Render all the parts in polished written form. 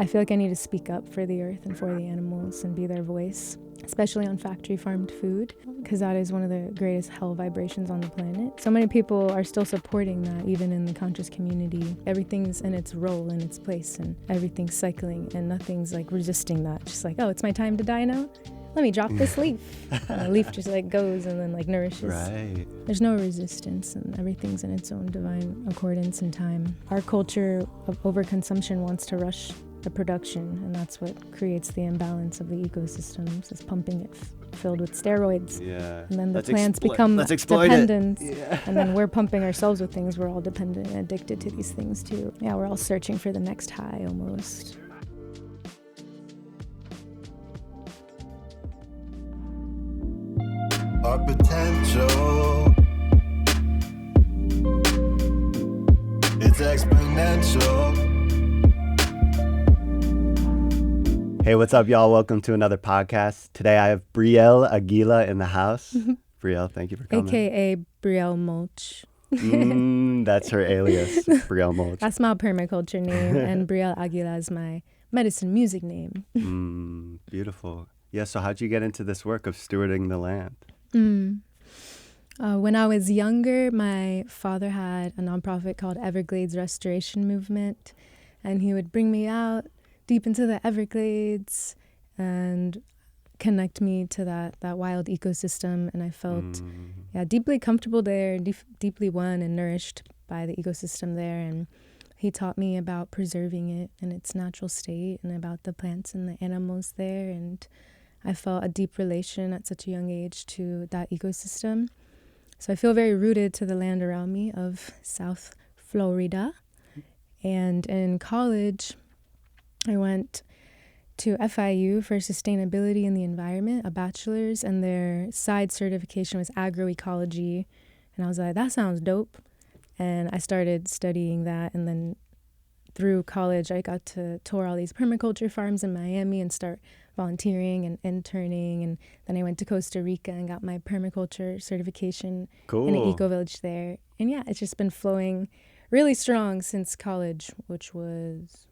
I feel like I need to speak up for the earth and for the animals and be their voice, especially on factory farmed food, because that is one of the greatest hell vibrations on the planet. So many people are still supporting that, even in the conscious community. Everything's in its role, in its place, and everything's cycling, and nothing's like resisting that. Just like, oh, it's my time to die now? Let me drop this leaf. And the leaf just like goes and then like nourishes. Right. There's no resistance, and everything's in its own divine accordance and time. Our culture of overconsumption wants to rush the production, and that's what creates the imbalance of the ecosystems, is pumping it filled with steroids. Yeah. And then the plants become dependent. Yeah. And then we're pumping ourselves with things. We're all dependent and addicted to these things too. Yeah, we're all searching for the next high almost. Our potential, it's exponential. Hey, what's up, y'all? Welcome to another podcast. Today I have Brielle Aguila in the house. Brielle, thank you for coming. AKA Brielle Mulch. That's her alias, Brielle Mulch. That's my permaculture name, and Brielle Aguila is my medicine music name. Beautiful. Yeah, so how'd you get into this work of stewarding the land? When I was younger, my father had a nonprofit called Everglades Restoration Movement, and he would bring me out deep into the Everglades and connect me to that wild ecosystem, and I felt deeply comfortable there, deeply won and nourished by the ecosystem there. And he taught me about preserving it in its natural state and about the plants and the animals there, and I felt a deep relation at such a young age to that ecosystem. So I feel very rooted to the land around me of South Florida. And in college, I went to FIU for sustainability in the environment, a bachelor's, and their side certification was agroecology. And I was like, that sounds dope. And I started studying that, and then through college, I got to tour all these permaculture farms in Miami and start volunteering and interning. And then I went to Costa Rica and got my permaculture certification in an eco-village there. And yeah, it's just been flowing really strong since college, which was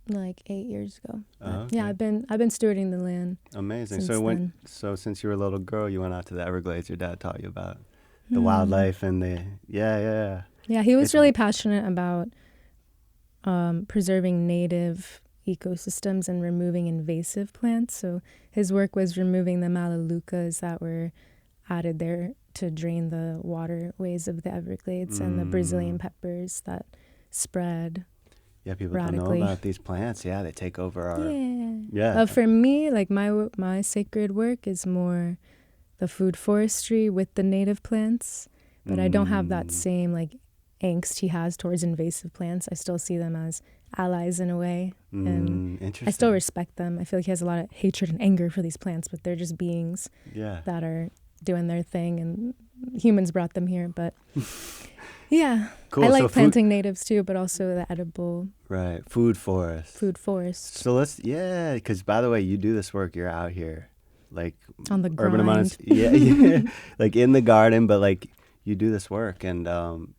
like 8 years ago. Okay. Yeah, I've been stewarding the land. Amazing. Since So since you were a little girl, you went out to the Everglades. Your dad taught you about the wildlife and the Yeah, he was really passionate about preserving native ecosystems and removing invasive plants. So his work was removing the melaleucas that were added there to drain the waterways of the Everglades and the Brazilian peppers that spread. Yeah, people radically. don't know about these plants. Yeah, they take over our... Yeah. For me, like my sacred work is more the food forestry with the native plants, but I don't have that same like angst he has towards invasive plants. I still see them as allies in a way, and I still respect them. I feel like he has a lot of hatred and anger for these plants, but they're just beings that are doing their thing, and humans brought them here. But yeah, cool. I like planting natives too, but also the edible. Right, food forest. So let's, because by the way, you do this work, you're out here, like on the urban grind. like in the garden, but like you do this work. And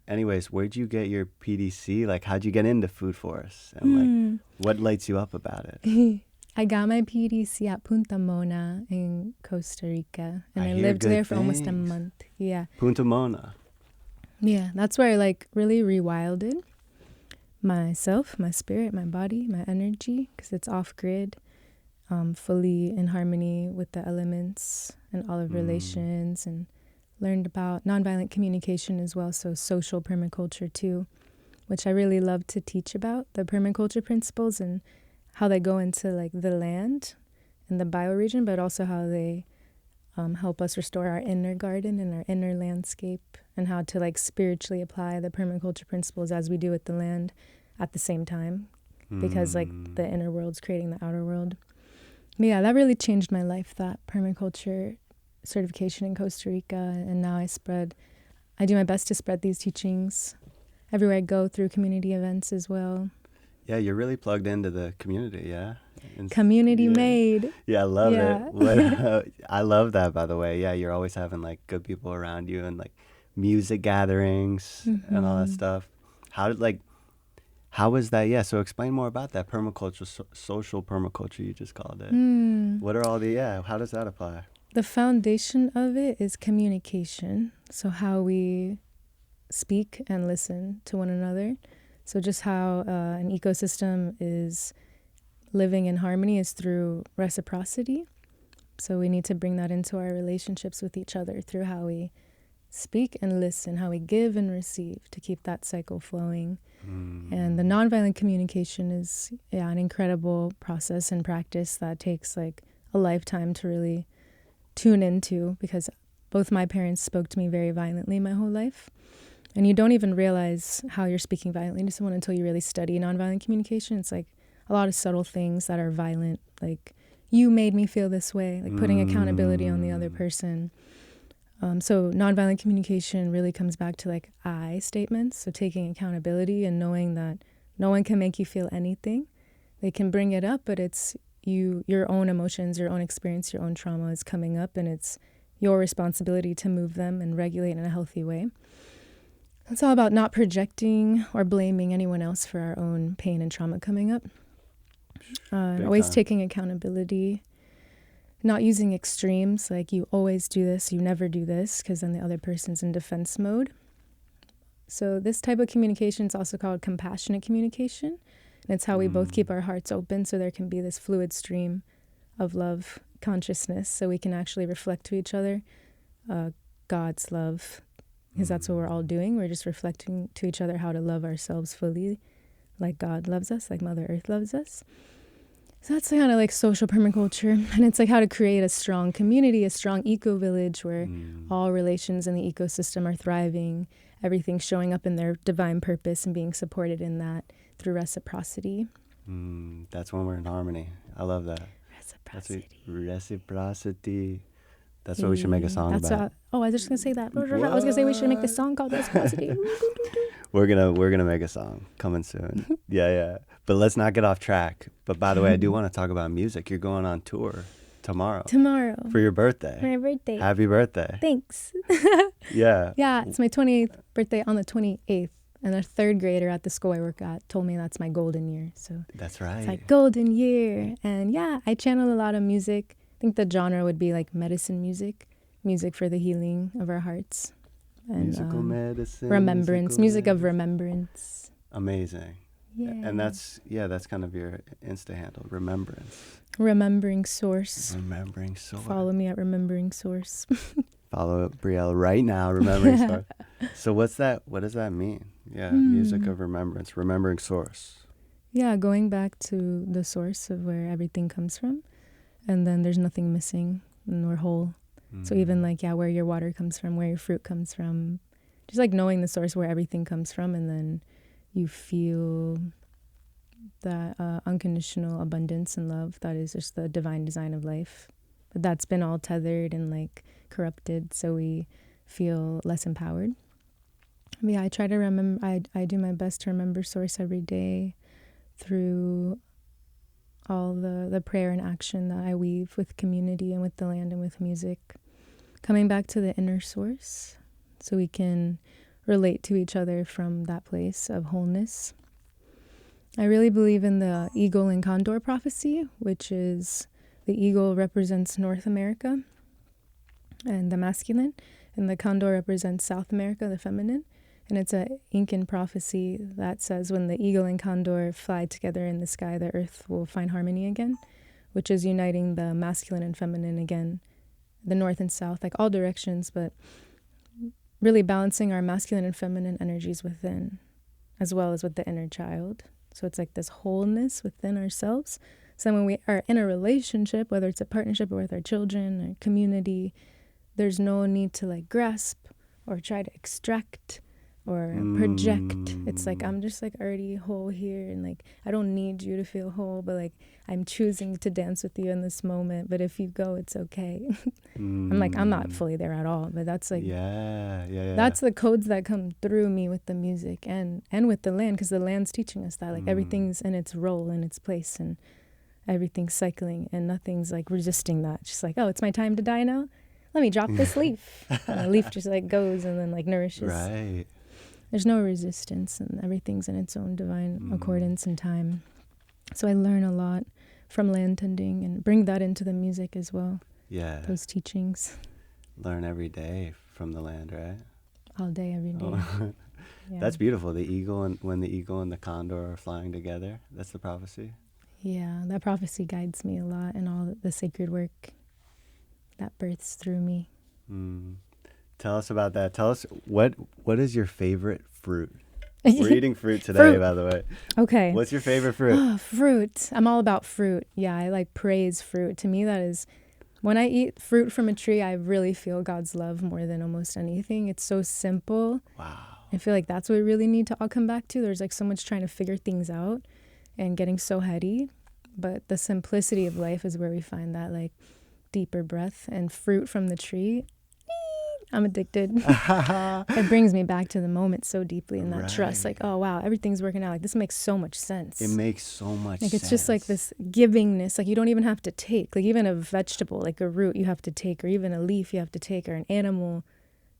anyways, where'd you get your PDC? Like, how'd you get into food forests? And like, what lights you up about it? I got my PDC at Punta Mona in Costa Rica, and I lived there for almost a month. Yeah. Punta Mona. Yeah, that's where I like really rewilded myself, my spirit, my body, my energy, because it's off-grid, fully in harmony with the elements and all of relations, and learned about nonviolent communication as well, so social permaculture too, which I really love to teach about, the permaculture principles and how they go into like the land and the bioregion, but also how they help us restore our inner garden and our inner landscape, and how to like spiritually apply the permaculture principles as we do with the land at the same time, because like the inner world's creating the outer world. But yeah, that really changed my life, that permaculture certification in Costa Rica, and now I do my best to spread these teachings everywhere I go through community events as well. Yeah, you're really plugged into the community, yeah? Community made. Yeah, I love it. I love that, by the way. Yeah, you're always having like good people around you and like music gatherings and all that stuff. How is that? Yeah. So explain more about that permaculture, social permaculture you just called it. What are all the, how does that apply? The foundation of it is communication. So how we speak and listen to one another. So just how an ecosystem is living in harmony is through reciprocity. So we need to bring that into our relationships with each other through how we speak and listen, how we give and receive to keep that cycle flowing. And the nonviolent communication is an incredible process and practice that takes like a lifetime to really tune into, because both my parents spoke to me very violently my whole life. And you don't even realize how you're speaking violently to someone until you really study nonviolent communication. It's like a lot of subtle things that are violent, like you made me feel this way, like putting accountability on the other person. So nonviolent communication really comes back to like I statements. So taking accountability and knowing that no one can make you feel anything. They can bring it up, but it's your own emotions, your own experience, your own trauma is coming up, and it's your responsibility to move them and regulate in a healthy way. It's all about not projecting or blaming anyone else for our own pain and trauma coming up. Always taking accountability. Not using extremes, like you always do this, you never do this, because then the other person's in defense mode. So this type of communication is also called compassionate communication. And it's how we both keep our hearts open so there can be this fluid stream of love consciousness, so we can actually reflect to each other God's love, because that's what we're all doing. We're just reflecting to each other how to love ourselves fully, like God loves us, like Mother Earth loves us. So that's kind of like social permaculture. And it's like how to create a strong community, a strong eco-village where all relations in the ecosystem are thriving, everything's showing up in their divine purpose and being supported in that through reciprocity. That's when we're in harmony. I love that. Reciprocity. Reciprocity. That's what we should make a song about. I was just going to say that. I was going to say we should make the song called Reciprocity. We're gonna make a song coming soon. Yeah. But let's not get off track. But by the way, I do want to talk about music. You're going on tour tomorrow. For your birthday. For my birthday. Happy birthday. Thanks. Yeah. Yeah, it's my 28th birthday on the 28th. And a third grader at the school I work at told me that's my golden year. So that's right. It's like golden year. And yeah, I channel a lot of music. I think the genre would be like medicine music for the healing of our hearts. And musical medicine. Remembrance, music of remembrance. Amazing. Yeah. And that's kind of your Insta handle, Remembrance. Remembering Source. Remembering Source. Follow me at Remembering Source. Follow Brielle right now, Remembering Source. So what's that? What does that mean? Yeah, music of remembrance, remembering source. Yeah, going back to the source of where everything comes from. And then there's nothing missing and we're whole. So even like, where your water comes from, where your fruit comes from, just like knowing the source where everything comes from, and then you feel that unconditional abundance and love that is just the divine design of life. But that's been all tethered and like corrupted, so we feel less empowered. But yeah, I try to remember, I do my best to remember source every day through all the prayer and action that I weave with community and with the land and with music. Coming back to the inner source so we can relate to each other from that place of wholeness. I really believe in the eagle and condor prophecy, which is the eagle represents North America and the masculine, and the condor represents South America, the feminine. And it's an Incan prophecy that says when the eagle and condor fly together in the sky, the earth will find harmony again, which is uniting the masculine and feminine again, the north and south, like all directions, but really balancing our masculine and feminine energies within, as well as with the inner child. So it's like this wholeness within ourselves. So when we are in a relationship, whether it's a partnership or with our children or community, there's no need to like grasp or try to extract or project. It's like I'm just like already whole here, and like I don't need you to feel whole, but like I'm choosing to dance with you in this moment, but if you go, it's okay. I'm like, I'm not fully there at all, but that's like that's the codes that come through me with the music and with the land, because the land's teaching us that like everything's in its role, in its place, and everything's cycling and nothing's like resisting that. It's just like, oh, it's my time to die now, let me drop this leaf. And the leaf just like goes and then like nourishes. Right. there's no resistance, and everything's in its own divine accordance and time. So I learn a lot from land tending and bring that into the music as well. Yeah. Those teachings. Learn every day from the land, right? All day, every day. Oh. Yeah. That's beautiful. The eagle and when the eagle and the condor are flying together. That's the prophecy. Yeah, that prophecy guides me a lot in all the sacred work that births through me. Tell us about that. Tell us what is your favorite fruit? We're eating fruit today, by the way. Okay. What's your favorite fruit? Oh, fruit. I'm all about fruit. Yeah, I like praise fruit. To me, that is, when I eat fruit from a tree, I really feel God's love more than almost anything. It's so simple. Wow. I feel like that's what we really need to all come back to. There's like so much trying to figure things out and getting so heady. But the simplicity of life is where we find that like deeper breath, and fruit from the tree. I'm addicted. It brings me back to the moment so deeply, in that trust. Like, oh, wow, everything's working out. Like, this makes so much sense. It makes so much sense. Like, it's just like this givingness. Like, you don't even have to take. Like, even a vegetable, like a root, you have to take, or even a leaf you have to take, or an animal's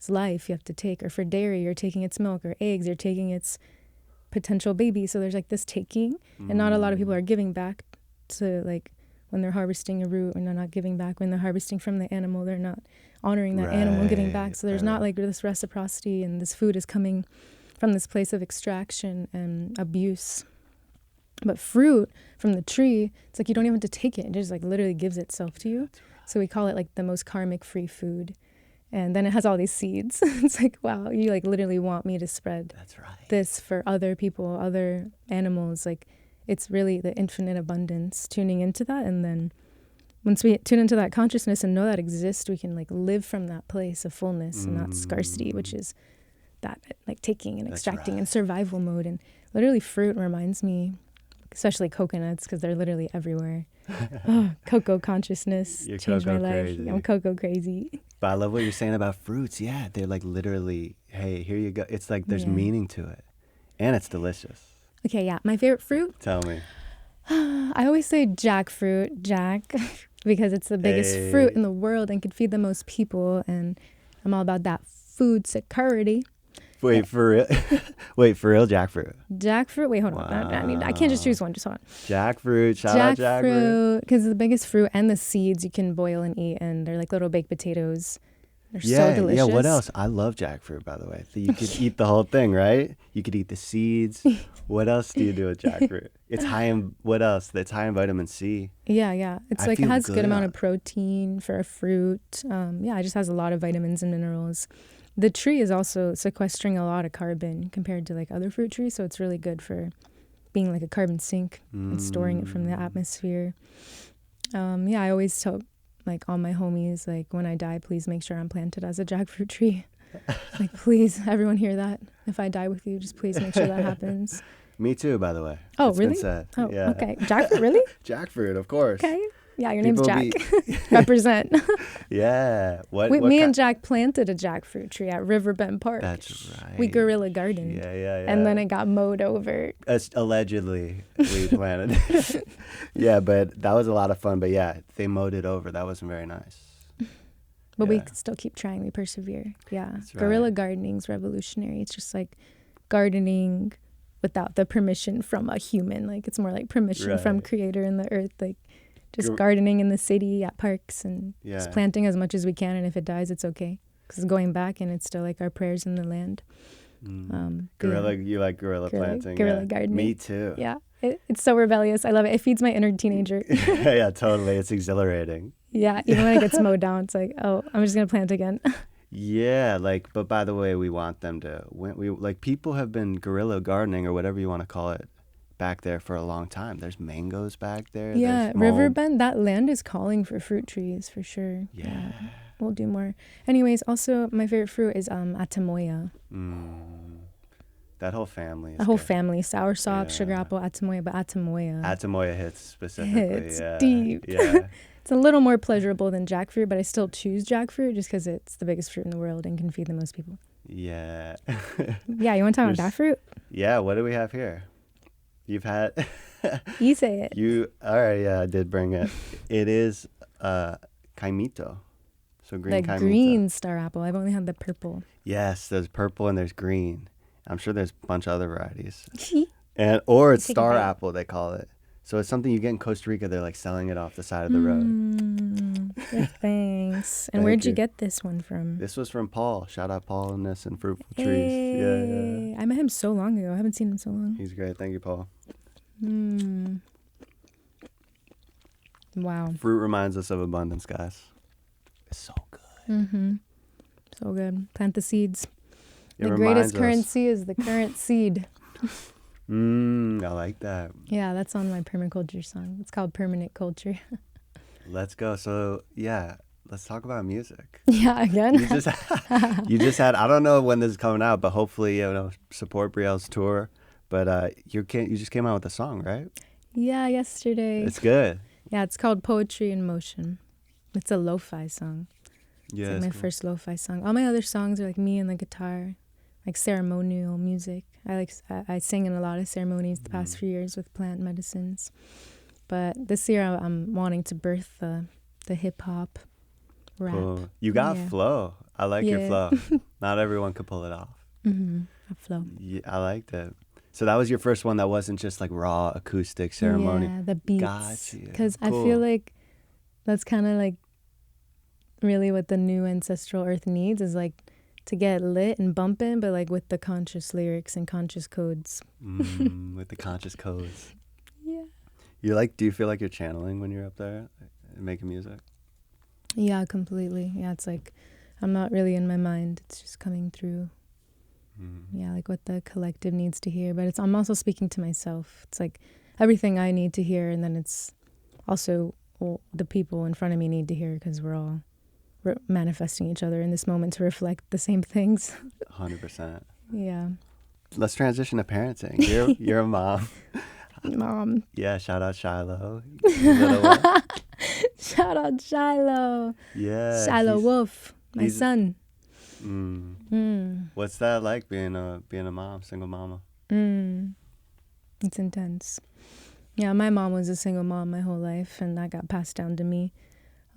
life you have to take. Or for dairy, you're taking its milk, or eggs, you're taking its potential baby. So there's like this taking, and not a lot of people are giving back to, like, when they're harvesting a root, and they're not giving back. When they're harvesting from the animal, they're not honoring that animal and giving back. So there's not like this reciprocity, and this food is coming from this place of extraction and abuse. But fruit from the tree, it's like you don't even have to take it. It just like literally gives itself to you. So we call it like the most karmic free food. And then it has all these seeds. It's like, wow, you like literally want me to spread this for other people, other animals. Like, it's really the infinite abundance, tuning into that. And then once we tune into that consciousness and know that exists, we can like live from that place of fullness and not scarcity, which is that like taking and extracting and survival mode. And literally fruit reminds me, especially coconuts, because they're literally everywhere. Oh, cocoa consciousness changed my life. Crazy. I'm cocoa crazy. But I love what you're saying about fruits. Yeah, they're like literally, hey, here you go. It's like there's meaning to it. And it's delicious. Okay, yeah. My favorite fruit? Tell me. I always say jackfruit, because it's the biggest fruit in the world and could feed the most people. And I'm all about that food security. Wait, for real? Wait, for real, jackfruit? Jackfruit? Wait, hold on. I can't just choose one. Just hold on. Jackfruit. Shout out jackfruit. Because it's the biggest fruit, and the seeds you can boil and eat. And they're like little baked potatoes. They're so delicious. Yeah, what else? I love jackfruit, by the way. So you could eat the whole thing, right? You could eat the seeds. What else do you do with jackfruit? It's high in, what else? It's high in vitamin C. Yeah. It's like, it has a good amount of protein for a fruit. It just has a lot of vitamins and minerals. The tree is also sequestering a lot of carbon compared to like other fruit trees. So it's really good for being like a carbon sink and storing it from the atmosphere. I always tell like all my homies, like, when I die, please make sure I'm planted as a jackfruit tree. Like, please, everyone hear that. If I die with you, just please make sure that happens. Me too, by the way. Oh, it's really? Been said. Oh, yeah. Okay. Jackfruit, really? Jackfruit, of course. Okay. Yeah, your name's Jack. Represent. Yeah. Me and Jack planted a jackfruit tree at Riverbend Park. That's right. We guerrilla gardened. Yeah. And then it got mowed over. Allegedly, we planted. Yeah, but that was a lot of fun. But yeah, they mowed it over. That wasn't very nice. But we still keep trying. We persevere. Yeah. That's right. Guerrilla gardening's revolutionary. It's just like gardening without the permission from a human. Like, it's more like permission from Creator and the earth. Like, just gardening in the city at parks and just planting as much as we can. And if it dies, it's okay. Because it's going back, and it's still like our prayers in the land. Guerrilla, you like guerrilla planting? Guerrilla gardening. Me too. Yeah. It's so rebellious. I love it. It feeds my inner teenager. Yeah, totally. It's exhilarating. Yeah. Even when it gets mowed down, it's like, oh, I'm just going to plant again. Yeah, like, but by the way, we want them to, like, people have been guerrilla gardening, or whatever you want to call it, back there for a long time. There's mangoes back there. Yeah, Riverbend, that land is calling for fruit trees for sure. Yeah. We'll do more. Anyways, also my favorite fruit is atamoya. That whole family. The whole family, sour sop, sugar apple, atamoya, but atamoya. Atamoya hits specifically. Hits deep. Yeah. It's a little more pleasurable than jackfruit, but I still choose jackfruit just because it's the biggest fruit in the world and can feed the most people. Yeah. Yeah, you want to talk about jackfruit? Yeah, what do we have here? You've had... You say it. All right, yeah, I did bring it. It is caimito. So green caimito. The green star apple. I've only had the purple. Yes, there's purple and there's green. I'm sure there's a bunch of other varieties. Or it's Take a star bite. apple, they call it. So it's something you get in Costa Rica. They're like selling it off the side of the road. Thanks. And Thank where'd you you. get this one from? This was from Paul. Shout out Paul and this and Fruitful Trees. Yeah, Hey, I met him so long ago. I haven't seen him so long. He's great. Thank you, Paul. Wow. Fruit reminds us of abundance, guys. It's so good. So good. Plant the seeds. It The reminds greatest us. currency is the current seed. I like that. Yeah, that's on my permaculture song. It's called Permanent Culture. Let's go. So, yeah, let's talk about music. Yeah, again. You just had, I don't know when this is coming out, but hopefully, support Brielle's tour. But you just came out with a song, right? Yeah, yesterday. It's good. Yeah, it's called Poetry in Motion. It's a lo-fi song. Yeah, It's like my first lo-fi song. All my other songs are like me and the guitar, like ceremonial music. I sing in a lot of ceremonies the past few years with plant medicines. But this year I'm wanting to birth the hip hop rap. Cool. You got Yeah. flow. I like your Yeah. flow. Not everyone could pull it off. A flow. Yeah, I liked it. So that was your first one that wasn't just like raw acoustic ceremony. Yeah, the beats. Gotcha. Because I Cool. feel like that's kind of like really what the new ancestral earth needs is like to get lit and bumping, but like with the conscious lyrics and conscious codes. With the conscious codes. Yeah. Do you feel like you're channeling when you're up there and making music? Yeah, completely. Yeah, it's like I'm not really in my mind. It's just coming through. Yeah, like what the collective needs to hear. But I'm also speaking to myself. It's like everything I need to hear, and then it's also the people in front of me need to hear because we're manifesting each other in this moment to reflect the same things. 100%. Yeah. Let's transition to parenting. You're a mom. Mom. Yeah, shout out Shiloh. Your little one. Shout out Shiloh. Yeah. Shiloh Wolf, my he's- son. What's that like being a mom, single mama? It's intense. Yeah, my mom was a single mom my whole life, and that got passed down to me.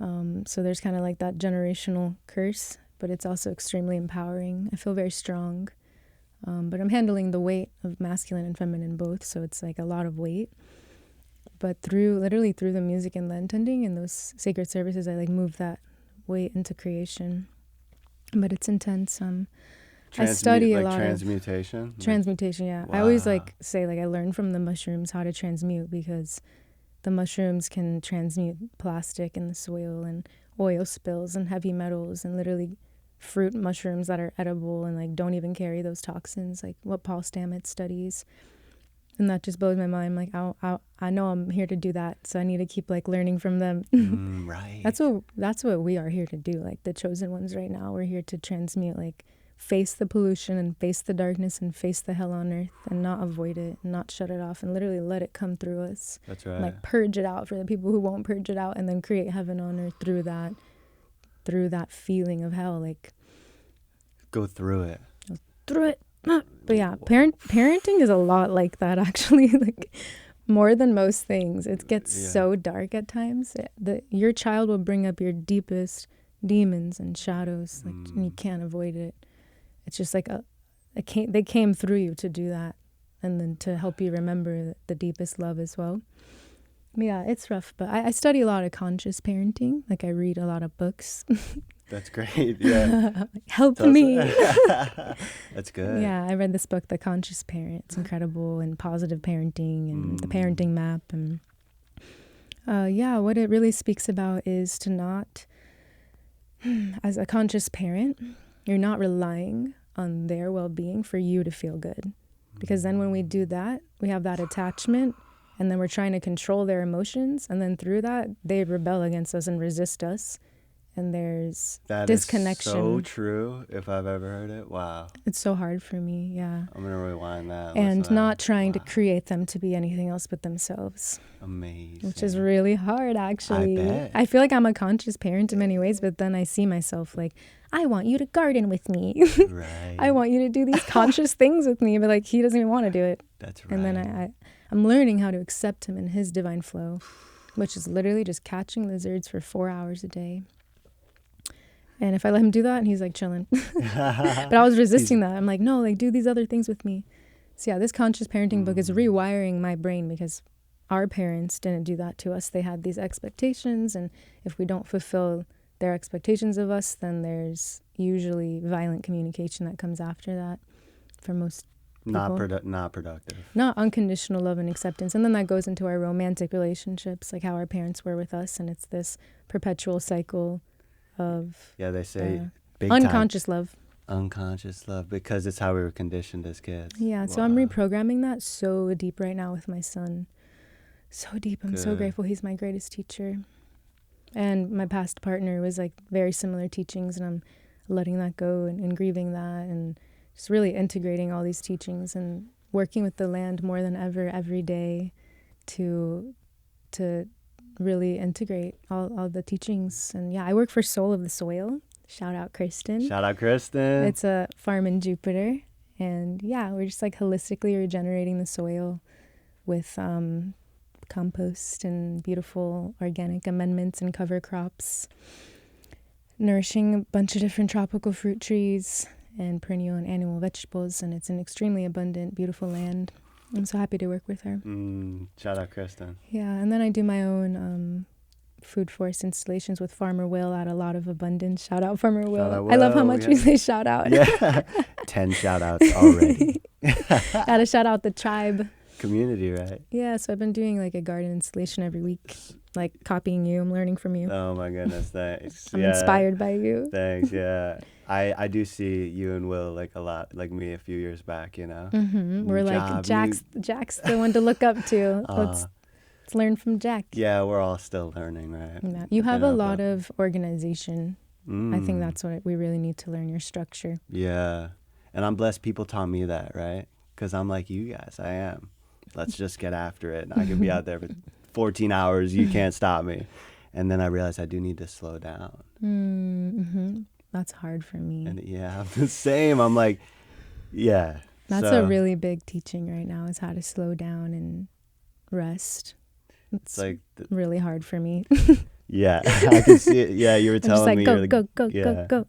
So there's kind of like that generational curse, but it's also extremely empowering. I feel very strong, but I'm handling the weight of masculine and feminine both, so it's like a lot of weight. But literally through the music and land tending and those sacred services, I like move that weight into creation. But it's intense. I study a lot transmutation. transmutation. Yeah, Wow. I always like say like I learned from the mushrooms how to transmute because the mushrooms can transmute plastic in the soil and oil spills and heavy metals and literally fruit mushrooms that are edible and like don't even carry those toxins, like what Paul Stamets studies. And that just blows my mind. Like I know I'm here to do that, so I need to keep like learning from them. Right. That's what we are here to do. Like the chosen ones right now, we're here to transmute, like face the pollution and face the darkness and face the hell on earth and not avoid it and not shut it off and literally let it come through us. That's right. And, like purge it out for the people who won't purge it out and then create heaven on earth through that feeling of hell. Like Go through it. through it. But yeah, parenting is a lot like that actually. Like more than most things. It gets so dark at times. Your child will bring up your deepest demons and shadows, like and you can't avoid it. It's just like they came through you to do that, and then to help you remember the deepest love as well. Yeah, it's rough, but I study a lot of conscious parenting. Like I read a lot of books. That's great. Yeah. Help me. That's good. Yeah, I read this book, The Conscious Parent. It's incredible, and positive parenting and the parenting map. And what it really speaks about is to not, as a conscious parent, you're not relying on their well-being for you to feel good. Because then when we do that, we have that attachment, and then we're trying to control their emotions. And then through that, they rebel against us and resist us. And there's disconnection. That is so true, if I've ever heard it. Wow. It's so hard for me, yeah. I'm going to rewind that. And not trying to create them to be anything else but themselves. Amazing. Which is really hard, actually. I bet. I feel like I'm a conscious parent in many ways, but then I see myself like, I want you to garden with me. Right. I want you to do these conscious things with me, but like he doesn't even want to do it. That's right. And then I'm learning how to accept him in his divine flow, which is literally just catching lizards for 4 hours a day. And if I let him do that, and he's like chilling. But I was resisting that. I'm like, no, like do these other things with me. So yeah, this conscious parenting book is rewiring my brain because our parents didn't do that to us. They had these expectations, and if we don't fulfill their expectations of us, then there's usually violent communication that comes after that for most people. Not productive. Not unconditional love and acceptance. And then that goes into our romantic relationships, like how our parents were with us, and it's this perpetual cycle of They say unconscious love. Unconscious love, because it's how we were conditioned as kids. Yeah, so I'm reprogramming that so deep right now with my son. So deep. I'm so grateful. He's my greatest teacher. And my past partner was like very similar teachings, and I'm letting that go and grieving that and just really integrating all these teachings and working with the land more than ever every day to really integrate all the teachings. And yeah, I work for Soul of the Soil. Shout out Kristen. Shout out Kristen. It's a farm in Jupiter. And yeah, we're just like holistically regenerating the soil with compost and beautiful organic amendments and cover crops, nourishing a bunch of different tropical fruit trees and perennial and annual vegetables. And it's an extremely abundant, beautiful land. I'm so happy to work with her. Shout out Kristen. Yeah, and then I do my own food forest installations with Farmer Will at a lot of abundance. Shout out Farmer Will. I love how much we say shout out. Yeah, 10 shout outs already. Gotta shout out the tribe. Community, right? Yeah, so I've been doing like a garden installation every week, like copying you. I'm learning from you. Oh my goodness, thanks. I'm inspired by you. Thanks, yeah. I do see you and Will like a lot, like me a few years back, you know? Mm-hmm. We're like, Jack's the one to look up to. Let's learn from Jack. Yeah, we're all still learning, right? Yeah. You have a lot of organization. I think that's what we really need to learn, your structure. Yeah. And I'm blessed people taught me that, right? Because I'm like you guys, I am. Let's just get after it. I could be out there for 14 hours. You can't stop me. And then I realized I do need to slow down. Mm-hmm. That's hard for me. And yeah, I'm the same. I'm like, yeah. That's a really big teaching right now, is how to slow down and rest. It's like really hard for me. Yeah, I can see it. Yeah, you were telling me. Go.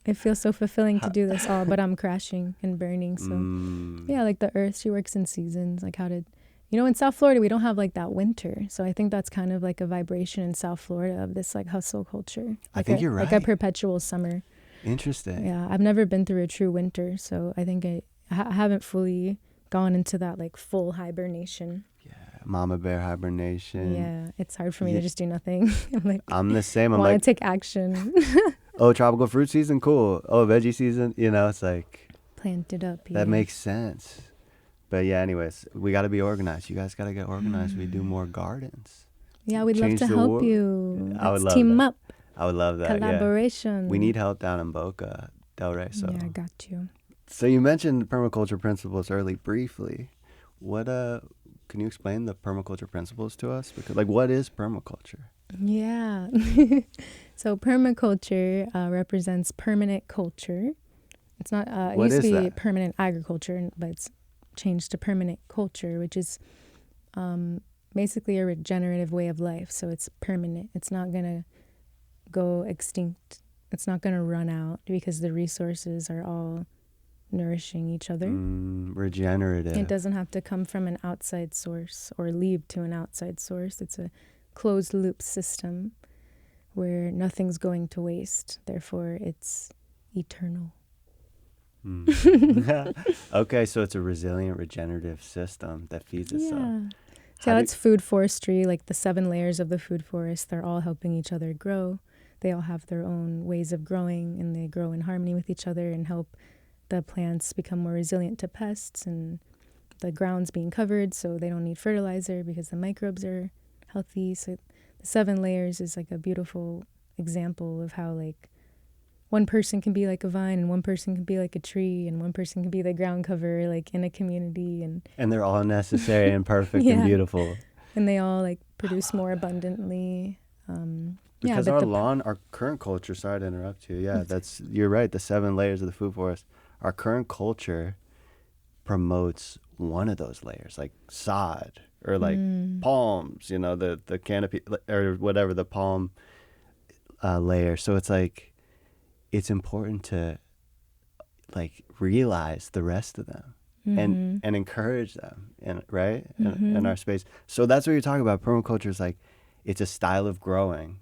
It feels so fulfilling to do this all, but I'm crashing and burning. So yeah, like the earth, she works in seasons. Like in South Florida, we don't have like that winter. So I think that's kind of like a vibration in South Florida of this like hustle culture. Like I think you're right. Like a perpetual summer. Interesting. Yeah, I've never been through a true winter. So I think I haven't fully gone into that like full hibernation. Mama bear hibernation. Yeah, it's hard for me to just do nothing. I'm the same. I want to take action. Oh, tropical fruit season, cool. Oh, veggie season, it's like planted up. That makes sense. But yeah, anyways, we got to be organized. You guys got to get organized. We do more gardens. Yeah, we'd love to help you. I would love team that. up. I would love that. Collaboration. Yeah. We need help down in Boca Del Rey. So. Yeah, I got you. So you mentioned permaculture principles briefly. What can you explain the permaculture principles to us? Because what is permaculture? Yeah. So permaculture represents permanent culture. It's not, it used to be permanent agriculture, but it's changed to permanent culture, which is basically a regenerative way of life. So it's permanent. It's not going to go extinct. It's not going to run out because the resources are all nourishing each other. Regenerative. It doesn't have to come from an outside source or lead to an outside source. It's a closed loop system where nothing's going to waste. Therefore, it's eternal. Okay, so it's a resilient, regenerative system that feeds itself. Yeah. So that's food forestry, like the 7 layers of the food forest. They're all helping each other grow. They all have their own ways of growing, and they grow in harmony with each other and help the plants become more resilient to pests, and the ground's being covered so they don't need fertilizer because the microbes are healthy. So the 7 layers is like a beautiful example of how like one person can be like a vine, and one person can be like a tree, and one person can be the ground cover like in a community, and they're all necessary and perfect and beautiful, and they all like produce more abundantly. Because our current culture, sorry to interrupt you. Yeah, you're right. The 7 layers of the food forest. Our current culture promotes one of those layers, like sod or like palms, the canopy or whatever, the palm layer. So it's like it's important to like realize the rest of them and encourage them, and right in our space. So that's what you're talking about. Permaculture is like, it's a style of growing,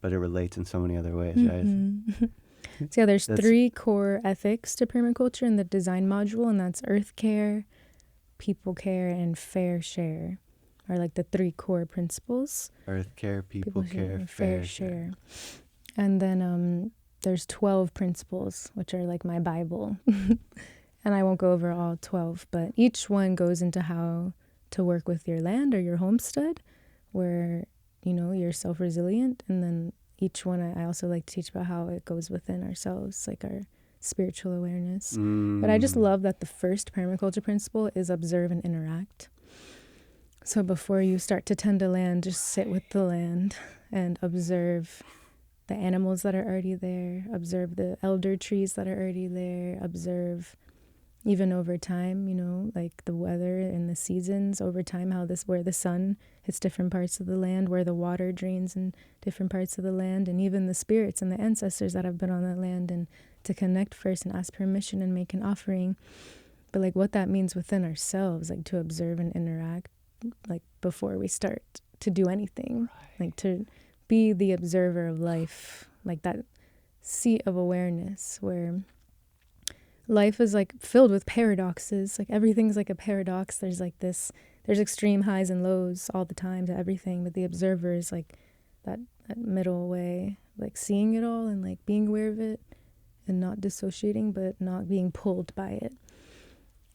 but it relates in so many other ways, right? So yeah, there's 3 core ethics to permaculture in the design module, and that's earth care, people care, and fair share are like the 3 core principles. Earth care, people care, and fair share. And then there's 12 principles, which are like my Bible. And I won't go over all 12, but each one goes into how to work with your land or your homestead, where, you know, you're self-resilient. And then each one, I also like to teach about how it goes within ourselves, like our spiritual awareness. But I just love that the first permaculture principle is observe and interact. So before you start to tend to land, just sit with the land and observe the animals that are already there, observe the elder trees that are already there, observe even over time, you know, like the weather and the seasons over time, where the sun hits different parts of the land, where the water drains in different parts of the land, and even the spirits and the ancestors that have been on that land, and to connect first and ask permission and make an offering. But like what that means within ourselves, like to observe and interact, like before we start to do anything, like to be the observer of life, like that seat of awareness where life is like filled with paradoxes. Like everything's like a paradox. There's extreme highs and lows all the time to everything, but the observer is like that middle way, like seeing it all and like being aware of it and not dissociating, but not being pulled by it.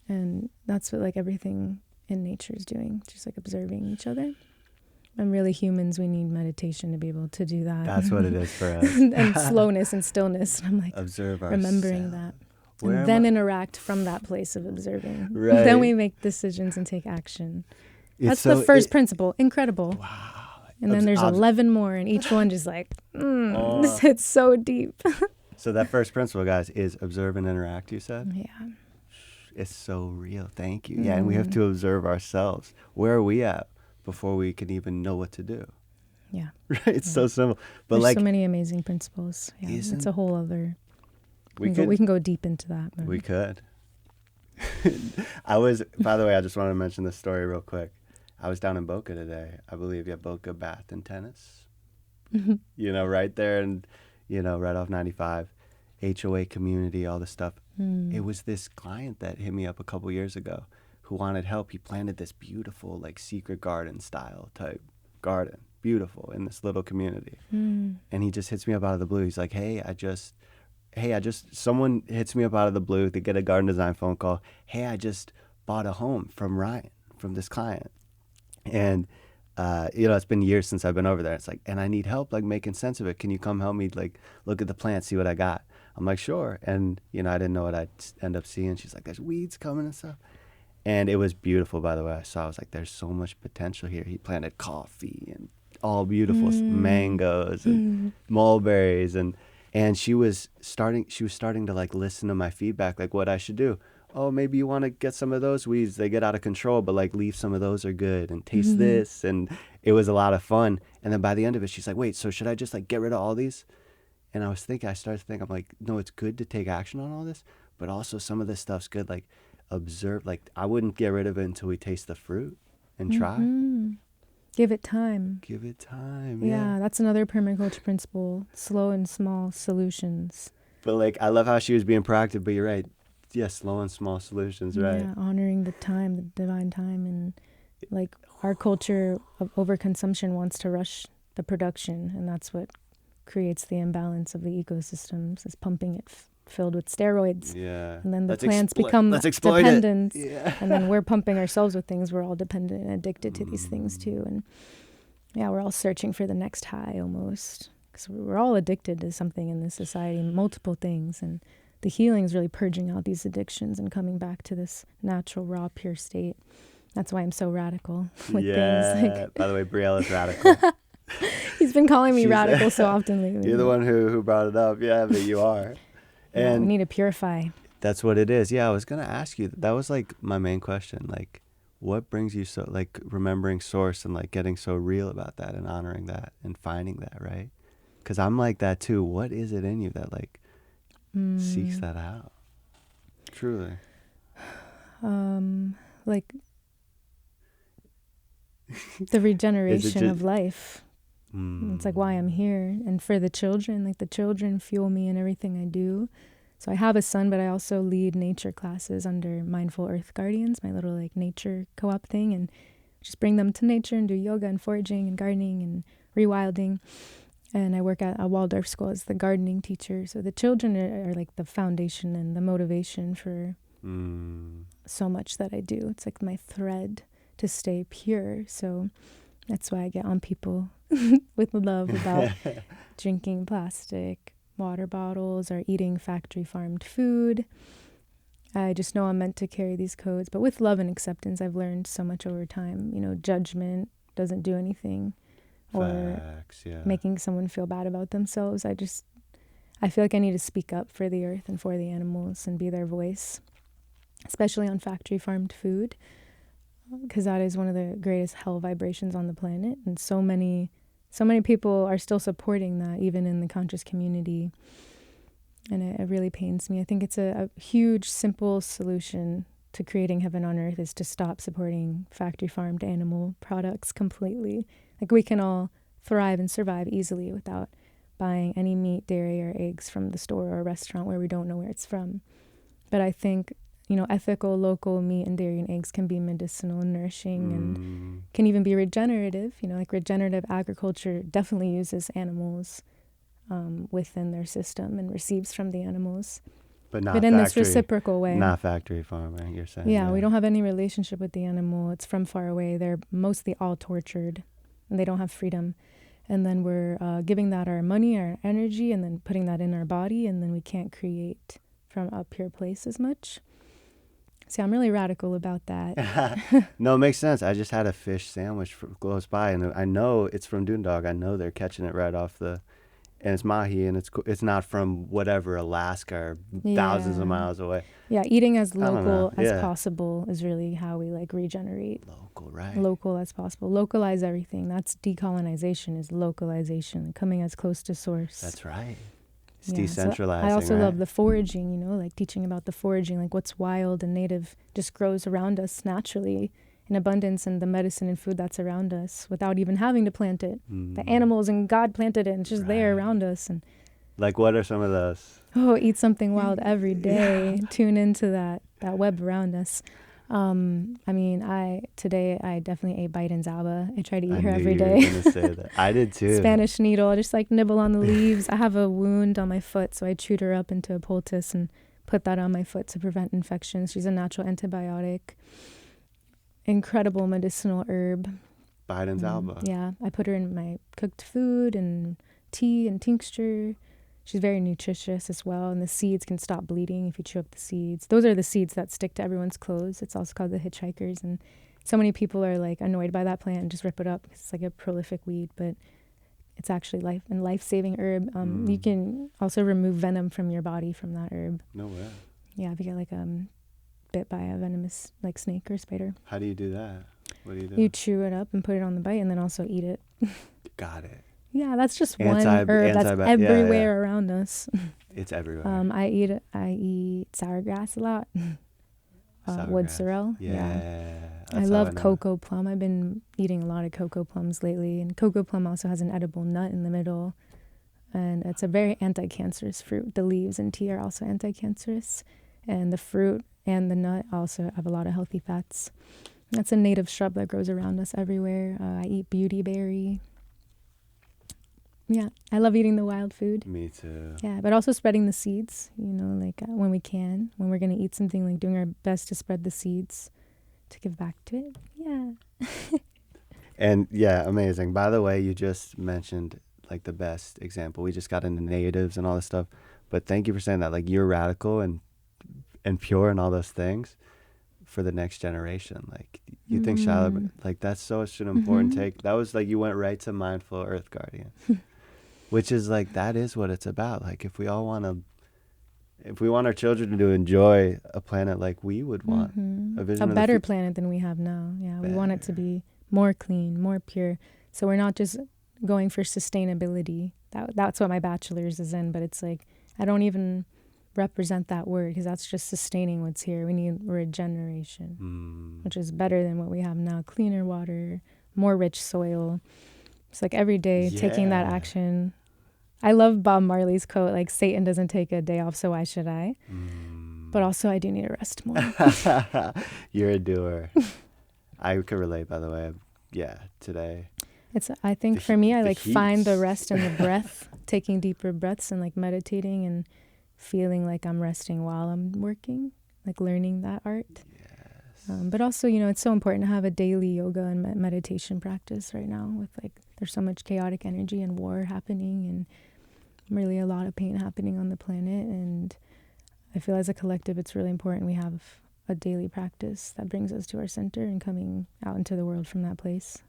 And that's what like everything in nature is doing, just like observing each other. And really, humans, we need meditation to be able to do that. That's what it is for us. And slowness and stillness. And I'm like, observe remembering that. Where and then interact from that place of observing. Right. Then we make decisions and take action. That's so, the first principle. Incredible. Wow. And then there's 11 more, and each one just like, this hits so deep. So that first principle, guys, is observe and interact, you said? Yeah. It's so real. Thank you. Yeah, and we have to observe ourselves. Where are we at before we can even know what to do? Yeah. Right? It's so simple. But there's like, so many amazing principles. Yeah. It's a whole other... We can go deep into that. But. We could. By the way, I just wanted to mention this story real quick. I was down in Boca today. I believe, Boca Bath and Tennis. You know, right there, and, you know, right off 95, HOA community, all this stuff. It was this client that hit me up a couple years ago who wanted help. He planted this beautiful, like, secret garden style type garden. Beautiful, in this little community. And he just hits me up out of the blue. He's like, someone hits me up out of the blue to get a garden design phone call. Hey, I just bought a home from Ryan, from this client. And, you know, it's been years since I've been over there. It's like, and I need help, like, making sense of it. Can you come help me, like, look at the plants, see what I got? I'm like, sure. And, you know, I didn't know what I'd end up seeing. She's like, there's weeds coming and stuff. And it was beautiful, by the way. I was like, there's so much potential here. He planted coffee and all beautiful mangoes and mulberries, and she was starting to like listen to my feedback, like what I should do. Oh, maybe you want to get some of those weeds. They get out of control, but like leave some of those are good, and taste this. And it was a lot of fun. And then by the end of it, she's like, wait, so should I just like get rid of all these? And I started to think, I'm like, no, it's good to take action on all this, but also some of this stuff's good. Like observe, like I wouldn't get rid of it until we taste the fruit and try. Give it time. Give it time. Yeah, that's another permaculture principle. Slow and small solutions. But like, I love how she was being proactive, but you're right. Yeah, slow and small solutions, right? Yeah, honoring the time, the divine time. And like our culture of overconsumption wants to rush the production, and that's what creates the imbalance of the ecosystems, is pumping it filled with steroids. Yeah. And then the plants become dependent. Yeah. And then we're pumping ourselves with things. We're all dependent and addicted to these things too. And yeah, we're all searching for the next high almost, because we're all addicted to something in this society, multiple things. And the healing is really purging out these addictions and coming back to this natural, raw, pure state. That's why I'm so radical with things. Like, by the way, Brielle is radical. He's been calling me radical so often lately. You're the one who brought it up. Yeah, but you are. And we need to purify. That's what it is. Yeah, I was going to ask you, that was like my main question. Like, what brings you so, like, remembering source and like getting so real about that and honoring that and finding that, right? Because I'm like that too. What is it in you that like seeks that out? Truly. Like the regeneration of life. It's like why I'm here. And for the children, like the children fuel me in everything I do. So I have a son, but I also lead nature classes under Mindful Earth Guardians, my little like nature co-op thing, and just bring them to nature and do yoga and foraging and gardening and rewilding. And I work at a Waldorf school as the gardening teacher. So the children are like the foundation and the motivation for so much that I do. It's like my thread to stay pure. So that's why I get on people with love about drinking plastic water bottles or eating factory farmed food. I just know I'm meant to carry these codes, but with love and acceptance, I've learned so much over time. You know, judgment doesn't do anything, or making someone feel bad about themselves. I feel like I need to speak up for the earth and for the animals and be their voice, especially on factory farmed food, because that is one of the greatest hell vibrations on the planet. And so many people are still supporting that, even in the conscious community. And it really pains me. I think it's a huge, simple solution to creating heaven on earth is to stop supporting factory farmed animal products completely. Like we can all thrive and survive easily without buying any meat, dairy, or eggs from the store or restaurant where we don't know where it's from. But I think, you know, ethical, local meat and dairy and eggs can be medicinal and nourishing and can even be regenerative. You know, like regenerative agriculture definitely uses animals within their system and receives from the animals. But in this reciprocal way. Not factory farming, you're saying. Yeah, we don't have any relationship with the animal. It's from far away. They're mostly all tortured and they don't have freedom. And then we're giving that our money, our energy, and then putting that in our body, and then we can't create from a pure place as much. See, I'm really radical about that. No, it makes sense. I just had a fish sandwich close by, and I know it's from Dundalk. I know they're catching it right off and it's mahi, and it's not from whatever, Alaska or thousands of miles away. Yeah, eating as local as possible is really how we like regenerate. Local, right? Local as possible. Localize everything. That's decolonization, is localization, coming as close to source. That's right. It's decentralizing. So I also love the foraging, you know, like teaching about the foraging, like what's wild and native just grows around us naturally in abundance, and the medicine and food that's around us without even having to plant it. The animals and God planted it and it's just there around us. And like, what are some of those? Oh, eat something wild every day. Yeah. Tune into that web around us. I mean, today I definitely ate Biden's Alba. I try to eat her every day. I knew you were going to say that. I did too. Spanish needle. I just like nibble on the leaves. I have a wound on my foot, so I chewed her up into a poultice and put that on my foot to prevent infections. She's a natural antibiotic. Incredible medicinal herb. Biden's Alba. Yeah, I put her in my cooked food and tea and tincture. She's very nutritious as well, and the seeds can stop bleeding if you chew up the seeds. Those are the seeds that stick to everyone's clothes. It's also called the hitchhikers, and so many people are like annoyed by that plant and just rip it up because it's like a prolific weed, but it's actually life-saving herb. You can also remove venom from your body from that herb. No way. Yeah, if you get like bit by a venomous like snake or spider. How do you do that? What do you do? You chew it up and put it on the bite and then also eat it. Got it. Yeah, that's just one herb that's everywhere around us. It's everywhere. I eat sour grass a lot. Wood sorrel. Yeah. I love cocoa plum. I've been eating a lot of cocoa plums lately, and cocoa plum also has an edible nut in the middle, and it's a very anti-cancerous fruit. The leaves and tea are also anti-cancerous, and the fruit and the nut also have a lot of healthy fats. That's a native shrub that grows around us everywhere. I eat beautyberry. Yeah, I love eating the wild food. Me too. Yeah, but also spreading the seeds, you know, like when we can, when we're going to eat something, like doing our best to spread the seeds to give back to it. Yeah. And yeah, amazing. By the way, you just mentioned like the best example. We just got into natives and all this stuff, but thank you for saying that. Like, you're radical and pure and all those things for the next generation. Like, you think Shiloh, like, that's such an important take. That was like, you went right to Mindful Earth Guardian, which is like, that is what it's about. Like, if we want our children to enjoy a planet like we would want, a better planet than we have now. Yeah, we want it to be more clean, more pure. So we're not just going for sustainability. That's what my bachelor's is in, but it's like, I don't even represent that word, because that's just sustaining what's here. We need regeneration, which is better than what we have now. Cleaner water, more rich soil. It's like every day taking that action. I love Bob Marley's quote, like, Satan doesn't take a day off, so why should I? But also I do need to rest more. You're a doer. I could relate, by the way. Yeah, today. I think for me, I like find the rest in the breath, taking deeper breaths and like meditating and feeling like I'm resting while I'm working, like learning that art. Yes. But also, it's so important to have a daily yoga and meditation practice right now with like, there's so much chaotic energy and war happening and really a lot of pain happening on the planet. And I feel as a collective, it's really important we have a daily practice that brings us to our center and coming out into the world from that place.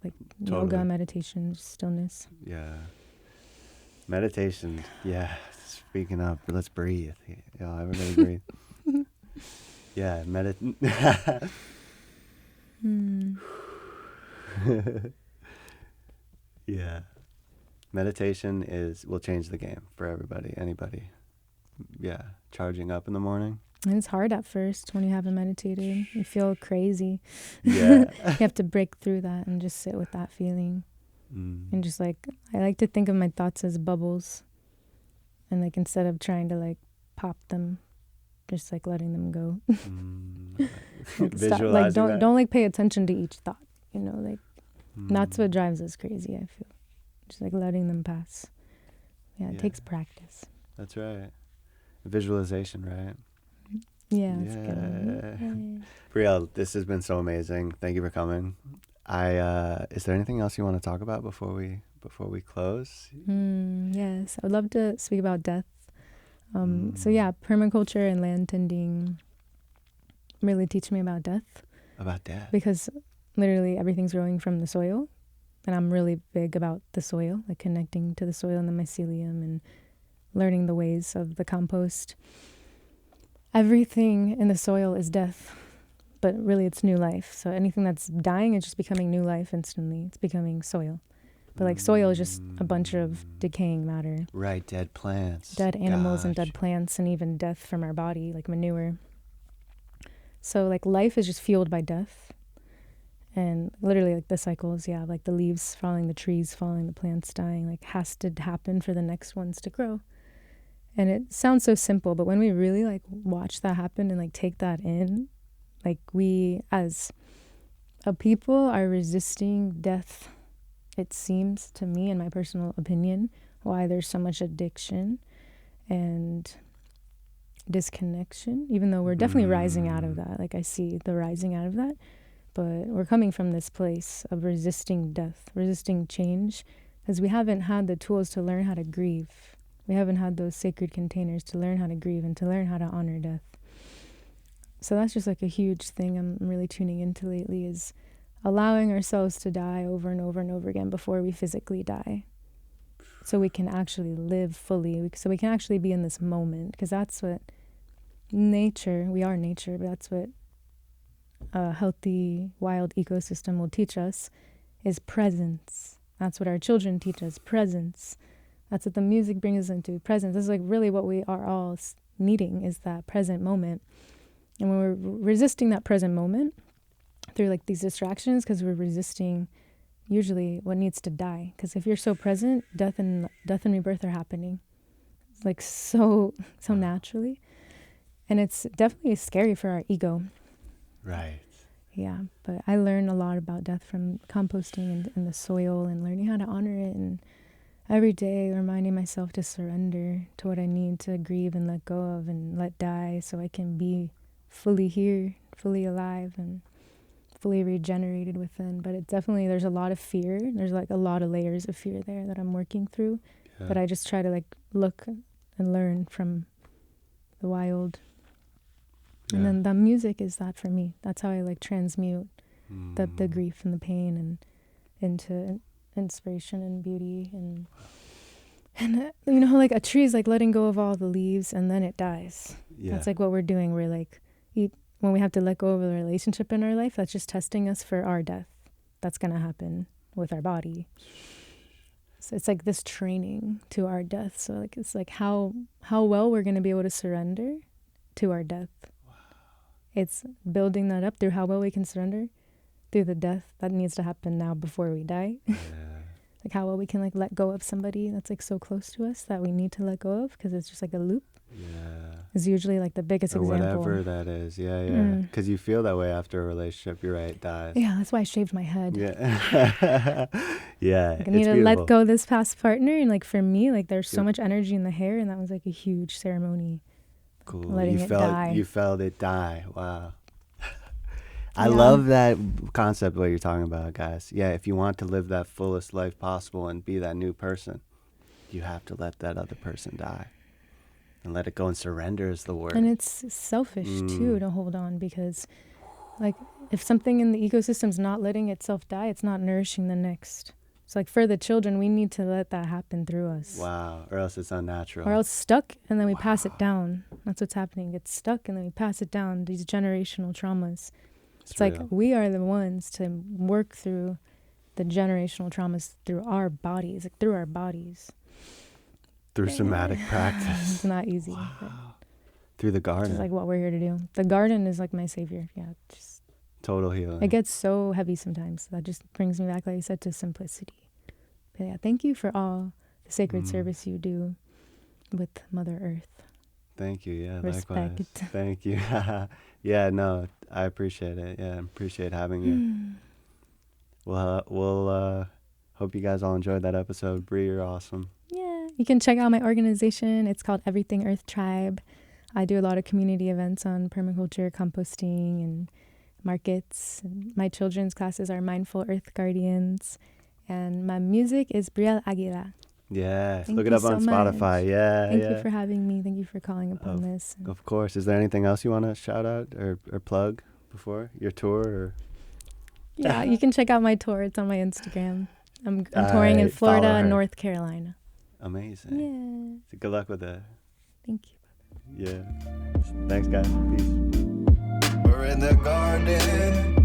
Like yoga, meditation, stillness. Yeah. Meditation. Yeah. Speaking of, let's breathe. Yeah, everybody breathe. Yeah. Yeah. Meditation will change the game for everybody, anybody. Yeah. Charging up in the morning. And it's hard at first when you haven't meditated. You feel crazy. Yeah. You have to break through that and just sit with that feeling. And just like, I like to think of my thoughts as bubbles. And like, instead of trying to like pop them, just like letting them go. Like, visualizing like that. don't like pay attention to each thought, like that's what drives us crazy, I feel. Just like letting them pass. Yeah, it takes practice. That's right. Visualization, right? Yeah, that's a good one. Brielle, this has been so amazing. Thank you for coming. Is there anything else you want to talk about before we close? Yes, I would love to speak about death. So yeah, permaculture and land tending really teach me about death. About death? Because literally everything's growing from the soil. And I'm really big about the soil, like connecting to the soil and the mycelium and learning the ways of the compost. Everything in the soil is death, but really it's new life. So anything that's dying is just becoming new life instantly. It's becoming soil. But like soil is just a bunch of decaying matter. Right, dead plants. Dead animals and dead plants and even death from our body, like manure. So like life is just fueled by death. And literally like the cycles, like the leaves falling, the trees falling, the plants dying, like has to happen for the next ones to grow. And it sounds so simple, but when we really like watch that happen and like take that in, like we as a people are resisting death. It seems to me, in my personal opinion, why there's so much addiction and disconnection, even though we're definitely rising out of that. Like I see the rising out of that, but we're coming from this place of resisting death, resisting change, because we haven't had the tools to learn how to grieve. We haven't had those sacred containers to learn how to grieve and to learn how to honor death. So that's just like a huge thing I'm really tuning into lately, is allowing ourselves to die over and over and over again before we physically die. So we can actually live fully, so we can actually be in this moment, because that's what we are nature, but that's what a healthy, wild ecosystem will teach us, is presence. That's what our children teach us, presence. That's what the music brings us into, presence. This is like really what we are all needing, is that present moment. And when we're resisting that present moment through like these distractions, because we're resisting usually what needs to die. Because if you're so present, death and rebirth are happening, like so naturally. And it's definitely scary for our ego. Right. Yeah, but I learn a lot about death from composting and the soil and learning how to honor it, and every day reminding myself to surrender to what I need to grieve and let go of and let die, so I can be fully here, fully alive, and fully regenerated within. But it definitely, there's a lot of fear. There's like a lot of layers of fear there that I'm working through. Yeah. But I just try to like look and learn from the wild. Yeah. And then the music is that for me. That's how I like transmute the grief and the pain and into inspiration and beauty. And you know, like a tree is like letting go of all the leaves and then it dies. Yeah. That's like what we're doing. We're like, when we have to let go of a relationship in our life, that's just testing us for our death. That's going to happen with our body. So it's like this training to our death. So like it's like how well we're going to be able to surrender to our death. Wow. It's building that up through how well we can surrender through the death that needs to happen now before we die. Yeah. Like how well we can like let go of somebody that's like so close to us that we need to let go of, because it's just like a loop. Yeah. Is usually like the biggest or example. Whatever that is. Yeah. Because you feel that way after a relationship. You're right. Dies. Yeah, that's why I shaved my head. Yeah. Yeah. Like I need to let go of this past partner. And like for me, like there's so much energy in the hair, and that was like a huge ceremony. Cool. Letting it die. You felt it die. Wow. I love that concept what you're talking about, guys. Yeah, if you want to live that fullest life possible and be that new person, you have to let that other person die. And let it go, and surrender is the word. And it's selfish, too, to hold on, because, like, if something in the ecosystem's not letting itself die, it's not nourishing the next. So, like, for the children, we need to let that happen through us. Wow. Or else it's unnatural. Or else stuck, and then we pass it down. That's what's happening. It's stuck, and then we pass it down, these generational traumas. It's like we are the ones to work through the generational traumas through our bodies, like through our bodies. Through somatic practice. It's not easy. Wow. Through the garden. It's like what we're here to do. The garden is like my savior. Yeah. Just total healing. It gets so heavy sometimes. That just brings me back, like you said, to simplicity. But yeah, thank you for all the sacred service you do with Mother Earth. Thank you. Yeah, Respect. Likewise. Thank you. Yeah, no, I appreciate it. Yeah, I appreciate having you. We'll hope you guys all enjoyed that episode. Brie, you're awesome. Yeah, you can check out my organization. It's called Everything Earth Tribe. I do a lot of community events on permaculture, composting, and markets. And my children's classes are Mindful Earth Guardians. And my music is Brielle Aguila. Yeah, look it up on Spotify. Yeah, Thank you for having me. Thank you for calling upon this. Of course. Is there anything else you want to shout out or plug before your tour? Or? Yeah, you can check out my tour. It's on my Instagram. I'm touring in Florida and North Carolina. Amazing. Yeah. So good luck with that. Thank you. Yeah. Thanks, guys. Peace. We're in the garden.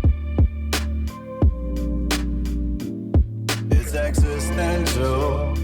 It's existential.